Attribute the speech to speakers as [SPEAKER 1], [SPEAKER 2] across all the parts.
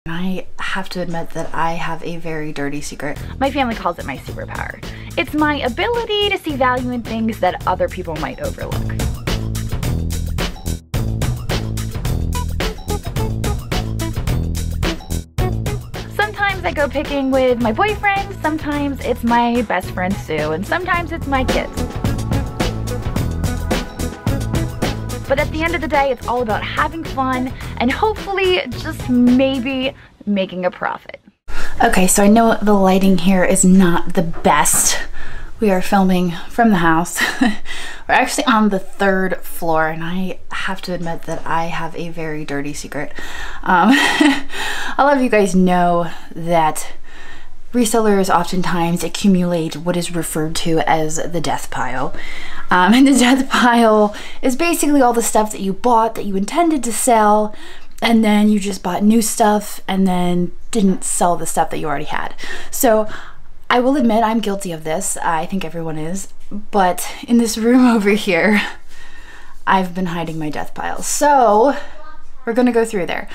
[SPEAKER 1] I have to admit that I have a very dirty secret.
[SPEAKER 2] My family calls it my superpower. It's my ability to see value in things that other people might overlook. Sometimes I go picking with my boyfriend, sometimes it's my best friend Sue, and sometimes it's my kids. But at the end of the day, it's all about having fun and hopefully just maybe making a profit.
[SPEAKER 1] Okay, so I know the lighting here is not the best. We are filming from the house. We're actually on the 3rd floor, and I have to admit that I have a very dirty secret. A lot of you guys know that resellers oftentimes accumulate what is referred to as the death pile. And the death pile is basically all the stuff that you bought that you intended to sell, and then you just bought new stuff and then didn't sell the stuff that you already had. So I will admit I'm guilty of this. I think everyone is. But in this room over here, I've been hiding my death pile. So we're gonna go through there.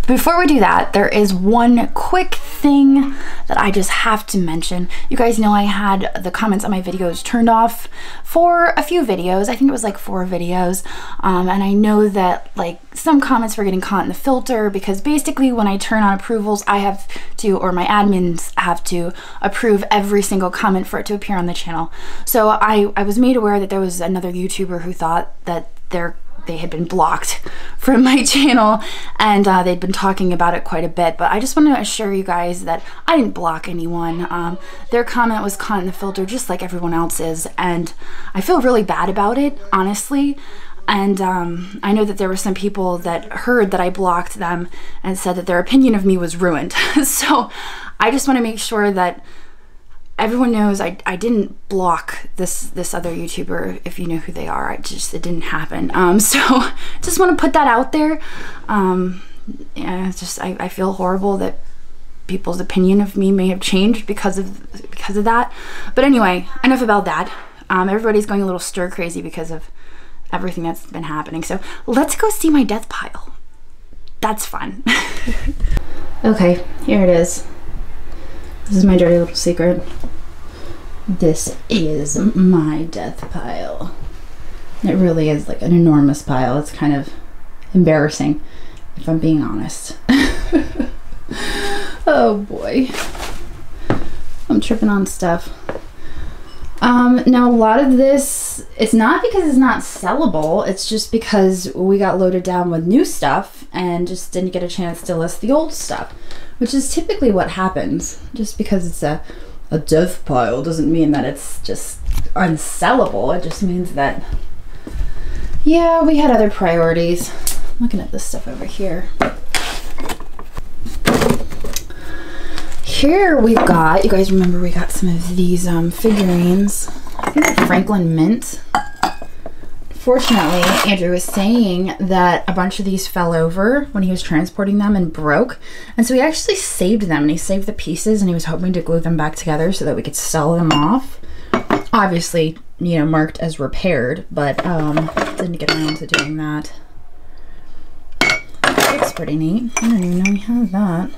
[SPEAKER 1] Before we do that, there is one quick thing that I just have to mention. You guys know I had the comments on my videos turned off for a few videos. I think it was like 4 videos. And I know that like some comments were getting caught in the filter because basically when I turn on approvals, I have to, or my admins have to approve every single comment for it to appear on the channel. So I was made aware that there was another YouTuber who thought that they had been blocked from my channel, and they'd been talking about it quite a bit, but I just want to assure you guys that I didn't block anyone. Their comment was caught in the filter just like everyone else's, and I feel really bad about it, honestly. And I know that there were some people that heard that I blocked them and said that their opinion of me was ruined. So I just want to make sure that everyone knows I didn't block this other YouTuber. If you know who they are, it didn't happen. So just want to put that out there. Yeah, I feel horrible that people's opinion of me may have changed because of that. But anyway, enough about that. Everybody's going a little stir crazy because of everything that's been happening. So let's go see my death pile. That's fun. Okay, here it is. This is my dirty little secret. This is my death pile. It really is like an enormous pile. It's kind of embarrassing, if I'm being honest. Oh boy. I'm tripping on stuff. Now a lot of this, it's not because it's not sellable, it's just because we got loaded down with new stuff and just didn't get a chance to list the old stuff, which is typically what happens. Just because it's a death pile doesn't mean that it's just unsellable. It just means that, yeah, we had other priorities. I'm looking at this stuff over here. Here we've got, you guys remember we got some of these figurines. I think they're Franklin Mint. Fortunately, Andrew was saying that a bunch of these fell over when he was transporting them and broke. And so he actually saved them, and he saved the pieces, and he was hoping to glue them back together so that we could sell them off. Obviously, you know, marked as repaired, but didn't get around to doing that. It's pretty neat. I didn't even know we had that.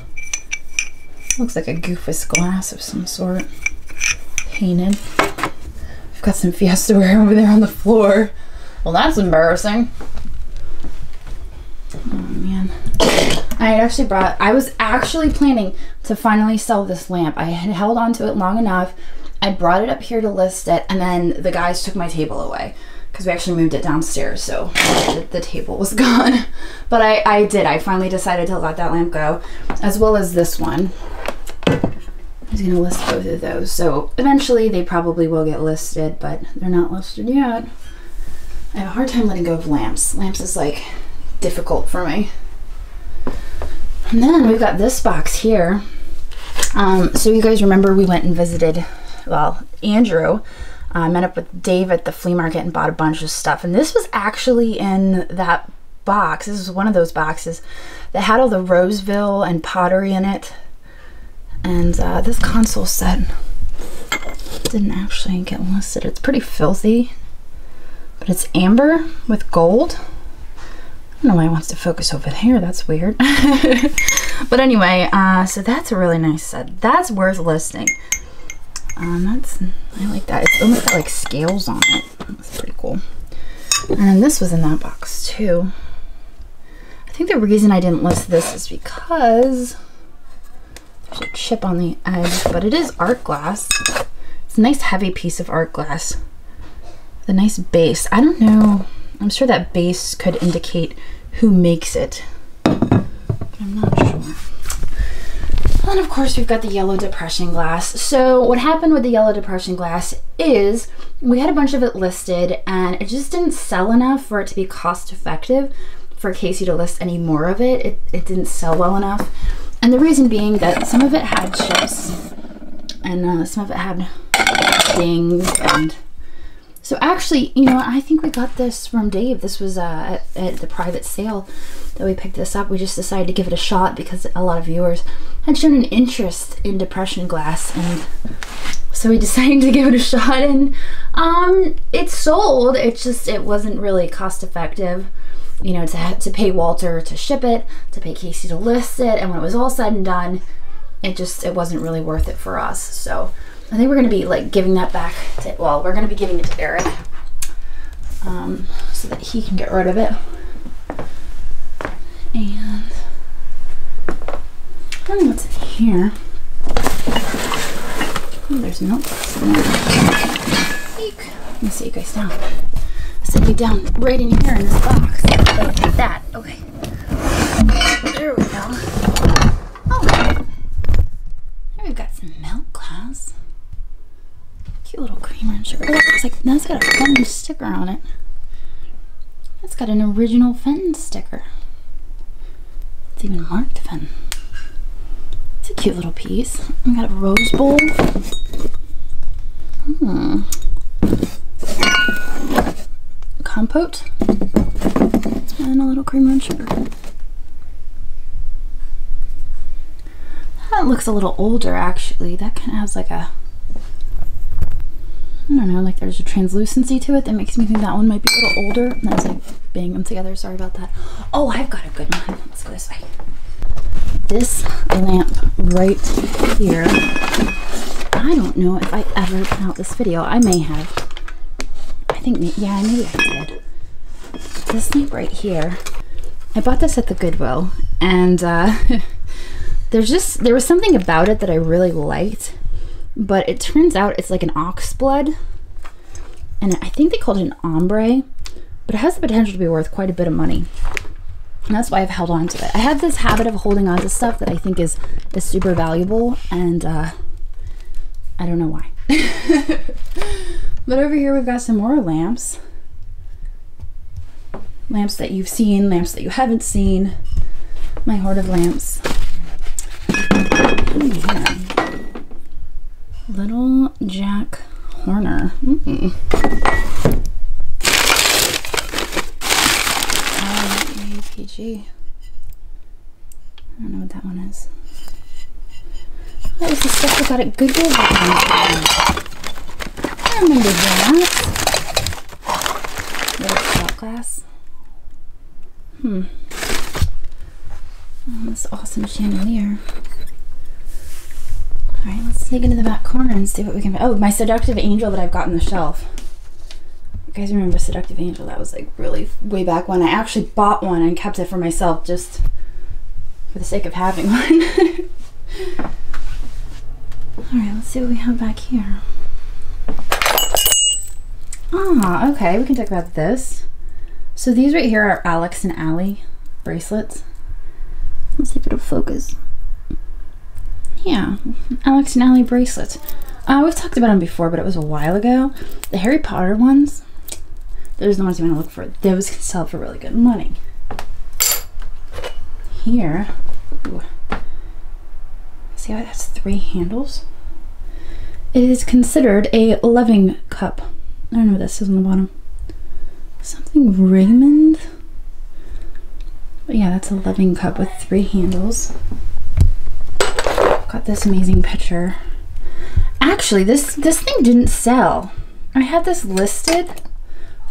[SPEAKER 1] Looks like a Goofus glass of some sort. Painted. We've got some Fiestaware over there on the floor. Well, that's embarrassing. Oh man. I was actually planning to finally sell this lamp. I had held on to it long enough. I brought it up here to list it, and then the guys took my table away because we actually moved it downstairs, so the table was gone. But I finally decided to let that lamp go, as well as this one. I was gonna list both of those. So eventually they probably will get listed, but they're not listed yet. I have a hard time letting go of lamps. Lamps is like difficult for me. And then we've got this box here. So you guys remember we went and visited, well, Andrew met up with Dave at the flea market and bought a bunch of stuff. And this was actually in that box. This was one of those boxes that had all the Roseville and pottery in it. And this console set didn't actually get listed. It's pretty filthy, but it's amber with gold. I don't know why it wants to focus over there. That's weird. But anyway, so that's a really nice set. That's worth listing. I like that. It's almost got like scales on it. That's pretty cool. And this was in that box too. I think the reason I didn't list this is because there's a chip on the edge, but it is art glass. It's a nice heavy piece of art glass. The nice base. I don't know. I'm sure that base could indicate who makes it, but I'm not sure. And of course we've got the yellow depression glass. So what happened with the yellow depression glass is we had a bunch of it listed and it just didn't sell enough for it to be cost effective for Casey to list any more of it. It didn't sell well enough. And the reason being that some of it had chips and some of it had dings. And so actually, you know, I think we got this from Dave. This was at the private sale that we picked this up. We just decided to give it a shot because a lot of viewers had shown an interest in depression glass, and so we decided to give it a shot, and it sold. It wasn't really cost effective, you know, to pay Walter to ship it, to pay Casey to list it, and when it was all said and done, it wasn't really worth it for us. So I think we're going to be like giving that back to, well, we're going to be giving it to Eric so that he can get rid of it. And I don't know what's in here. Oh, there's milk in there. Eek. Let me set you guys down. Set you down right in here in this box. Like that. Okay. There we go. Oh, there we've got some milk glass. Cute little creamer and sugar. Oh, it's like, that's got a fun sticker on it. That's got an original Fenton sticker. It's even marked Fenton. It's a cute little piece. We got a rose bowl. Compote. And a little creamer and sugar. That looks a little older actually. That kind of has like a, I don't know, like there's a translucency to it that makes me think that one might be a little older. And I was like, bang them together. Sorry about that. Oh, I've got a good one. Let's go this way. This lamp right here. I don't know if I ever put out this video. I may have. I think, yeah, maybe I did. This lamp right here. I bought this at the Goodwill, and there was something about it that I really liked. But it turns out it's like an ox blood, and I think they called it an ombre, but it has the potential to be worth quite a bit of money, and that's why I've held on to it. I have this habit of holding on to stuff that I think is super valuable, and I don't know why. But over here we've got some more lamps. Lamps that you've seen, lamps that you haven't seen. My hoard of lamps. Little Jack Horner. APG. I don't know what that one is. That was the stuff we got at Goodwill. I remember that. Little shot glass. Oh, this awesome chandelier. Alright, let's dig into the back corner and see what we can find. Oh, my Seductive Angel that I've got on the shelf. You guys remember Seductive Angel? That was like really way back when. I actually bought one and kept it for myself just for the sake of having one. Alright, let's see what we have back here. Ah, okay, we can talk about this. So these right here are Alex and Allie bracelets. Let's see if it'll focus. Yeah, Alex and Allie bracelets. We've talked about them before, but it was a while ago. The Harry Potter ones, those are the ones you want to look for. Those can sell for really good money. Here, ooh. See how it has 3 handles? It is considered a loving cup. I don't know what this is on the bottom. Something Raymond? But yeah, that's a loving cup with 3 handles. Got this amazing picture. Actually, this thing didn't sell. I had this listed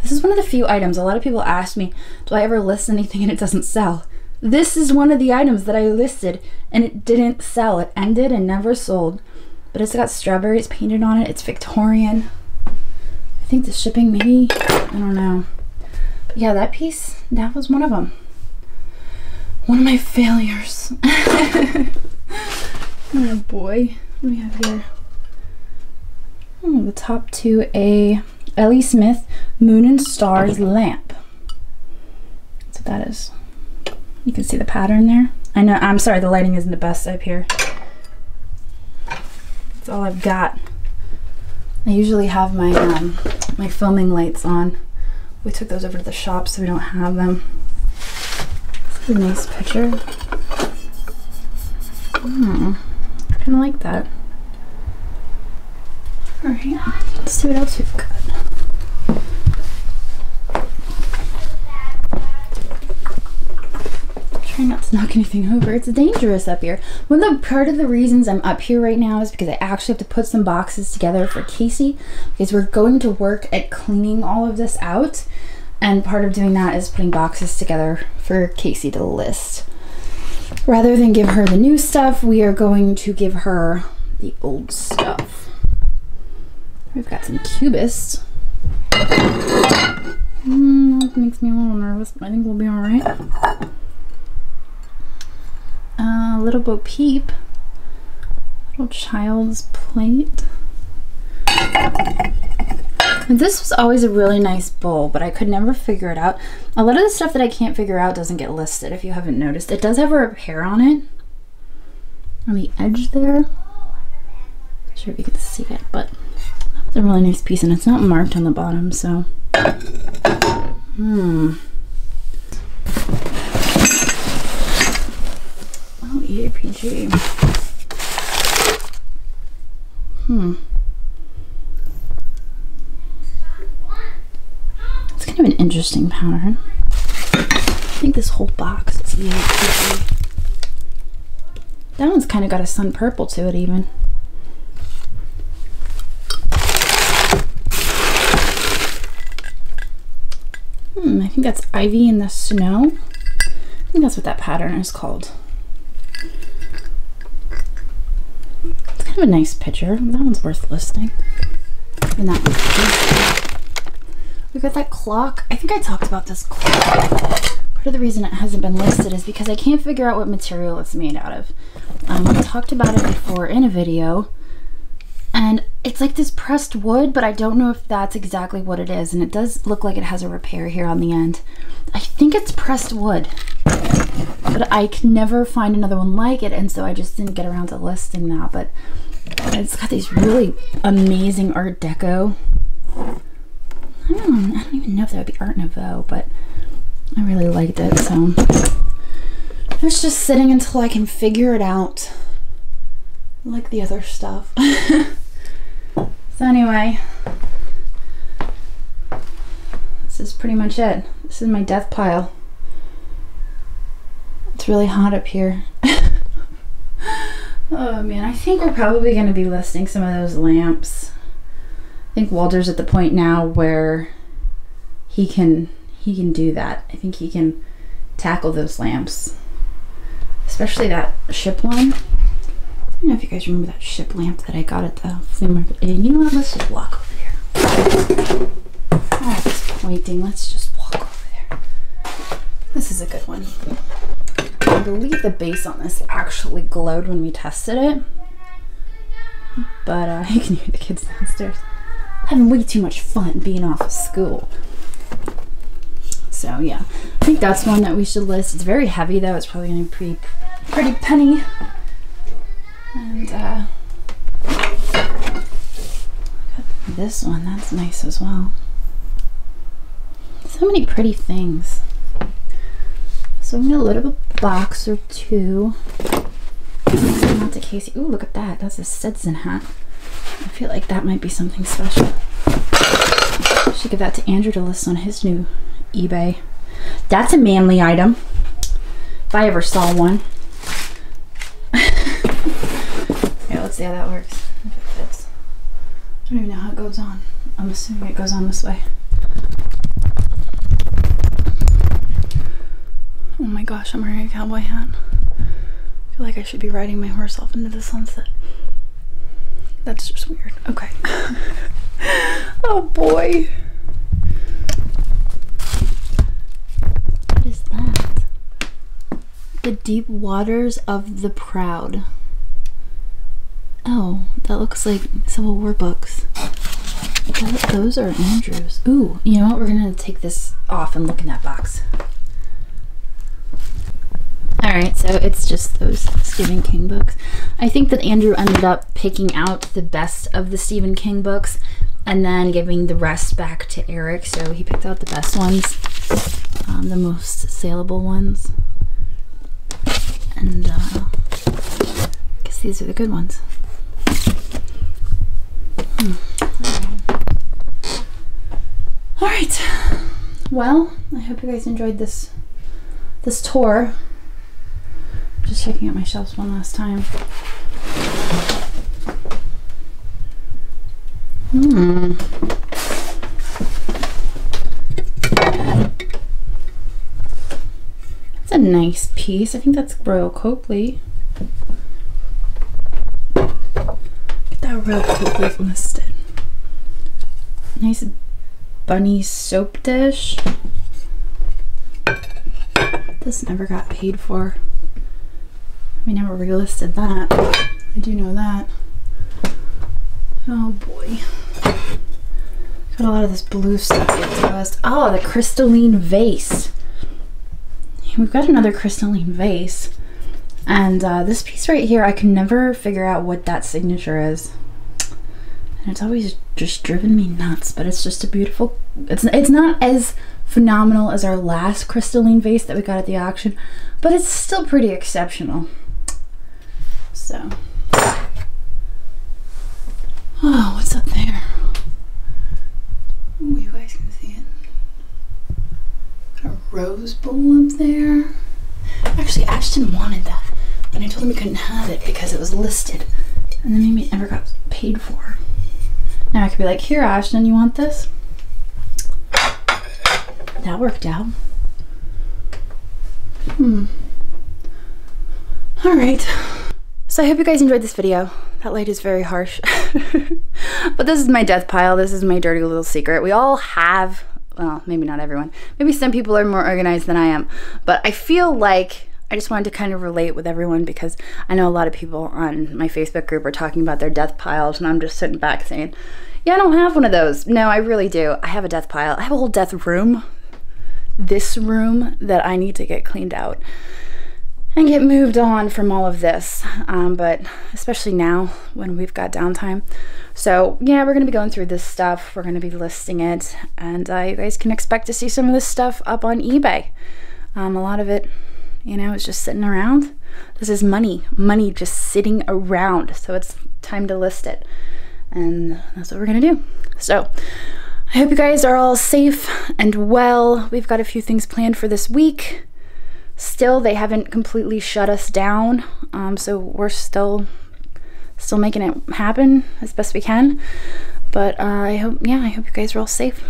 [SPEAKER 1] This is one of the few items. A lot of people ask me, do I ever list anything and it doesn't sell? This is one of the items that I listed and it didn't sell. It ended and never sold. But it's got strawberries painted on it. It's Victorian. I think the shipping, maybe, I don't know. But yeah, that piece, that was one of them. One of my failures. Oh boy, what do we have here? Oh, the top to a Ellie Smith Moon and Stars lamp. That's what that is. You can see the pattern there. I know, I'm sorry, the lighting isn't the best up here. That's all I've got. I usually have my my filming lights on. We took those over to the shop so we don't have them. This is a nice picture. I kind of like that. Alright, let's see what else we've got. Try not to knock anything over. It's dangerous up here. Part of the reasons I'm up here right now is because I actually have to put some boxes together for Casey, because we're going to work at cleaning all of this out, and part of doing that is putting boxes together for Casey to list. Rather than give her the new stuff, we are going to give her the old stuff. We've got some Cubists. That makes me a little nervous, but I think we'll be alright. Little Bo Peep. Little Child's Plate. And this was always a really nice bowl, but I could never figure it out. A lot of the stuff that I can't figure out doesn't get listed, if you haven't noticed. It does have a repair on it. On the edge there. Not sure if you can see it, but it's a really nice piece, and it's not marked on the bottom, so. Oh, EAPG. It's kind of an interesting pattern. I think this whole box is EAPG. That one's kind of got a sun purple to it even. I think that's Ivy in the Snow. I think that's what that pattern is called. It's kind of a nice picture. That one's worth listing. And that one's we got that clock. I think I talked about this clock. Part of the reason it hasn't been listed is because I can't figure out what material it's made out of. I talked about it before in a video, and it's like this pressed wood, but I don't know if that's exactly what it is, and it does look like it has a repair here on the end. I think it's pressed wood, but I can never find another one like it, and so I just didn't get around to listing that. But it's got these really amazing Art Deco. I don't even know if that would be Art Nouveau, but I really liked it, so it's just sitting until I can figure it out, like the other stuff. So anyway, this is pretty much it. This is my death pile. It's really hot up here. Oh man, I think we're probably going to be listing some of those lamps. I think Walter's at the point now where he can do that. I think he can tackle those lamps, especially that ship one. I don't know if you guys remember that ship lamp that I got at the flea market. You know what? Let's just walk over there. All this pointing. Let's just walk over there. This is a good one. I believe the base on this actually glowed when we tested it, but you can hear the kids downstairs having way too much fun being off of school. So yeah, I think that's one that we should list. It's very heavy though. It's probably gonna be pretty penny. And this one, that's nice as well. So many pretty things. So I'm gonna load up a box or two. Not to Casey. Ooh, look at that. That's a Stetson hat. I feel like that might be something special. I should give that to Andrew to list on his new eBay. That's a manly item, if I ever saw one. Yeah, let's see how that works. If it fits. I don't even know how it goes on. I'm assuming it goes on this way. gosh, I'm wearing a cowboy hat. I feel like I should be riding my horse off into the sunset. That's just weird. Okay. Oh boy. What is that? The Deep Waters of the Proud. Oh, that looks like Civil War books. Those are Andrew's. Ooh, you know what? We're gonna take this off and look in that box. Alright, so it's just those Stephen King books. I think that Andrew ended up picking out the best of the Stephen King books and then giving the rest back to Eric. So he picked out the best ones, the most saleable ones. And I guess these are the good ones. Alright. Well, I hope you guys enjoyed this tour. Just checking out my shelves one last time. That's a nice piece. I think that's Royal Copley. Look at that Royal Copley's listed. Nice bunny soap dish. This never got paid for. We never relisted that. I do know that. Oh boy. Got a lot of this blue stuff yet to list. Oh, the crystalline vase. We've got another crystalline vase. And this piece right here, I can never figure out what that signature is. And it's always just driven me nuts, but it's just a beautiful, it's not as phenomenal as our last crystalline vase that we got at the auction, but it's still pretty exceptional. So, oh, what's up there? Ooh, you guys can see it. Got a rose bowl up there. Actually, Ashton wanted that, and I told him he couldn't have it because it was listed, and then maybe it never got paid for. Now I could be like, here, Ashton, you want this? That worked out. All right. So I hope you guys enjoyed this video. That light is very harsh. But this is my death pile. This is my dirty little secret. We all have, well, maybe not everyone. Maybe some people are more organized than I am. But I feel like I just wanted to kind of relate with everyone because I know a lot of people on my Facebook group are talking about their death piles, and I'm just sitting back saying, yeah, I don't have one of those. No, I really do. I have a death pile. I have a whole death room. This room that I need to get cleaned out and get moved on from all of this, but especially now when we've got downtime. So yeah, we're gonna be going through this stuff. We're gonna be listing it, and you guys can expect to see some of this stuff up on eBay. A lot of it, you know, is just sitting around. This is money just sitting around. So it's time to list it, and that's what we're gonna do. So I hope you guys are all safe and well. We've got a few things planned for this week. Still, they haven't completely shut us down, so we're still making it happen as best we can. But I hope you guys are all safe.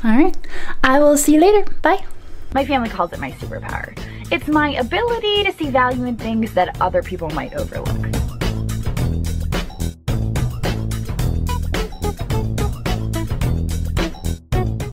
[SPEAKER 1] All right, I will see you later. Bye.
[SPEAKER 2] My family calls it my superpower. It's my ability to see value in things that other people might overlook.